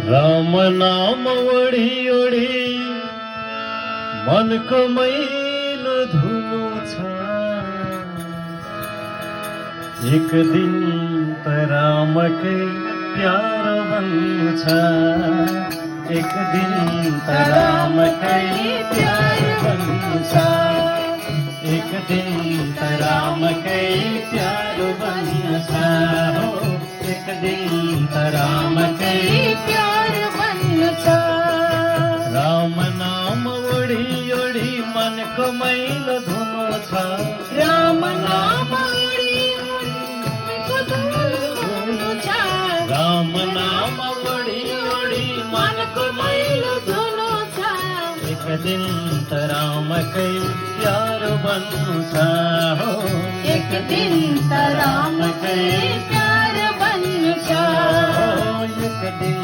राम नाम ओढी ओढी मनको मैलो धुलो छ। एक दिन त रामकै प्यार बन्नु छ। एक दिन त रामकै प्यार बन्नु छ। एक दिन त रामकै प्यार बन्नु छ। हो एक दिन त रामकै प्यार बन्नु छ। राम नाम ओढी ओढी मनको मैलो धुलो छ। राम नाम ओढी ओढी मनको धुलो छ। राम नाम ओढी ओढी मनको मैलो धुलो छ। एक दिन त रामकै प्यार बन्नु छ। हो एक दिन त रामकै प्यार बन्नु छ। हो एक दिन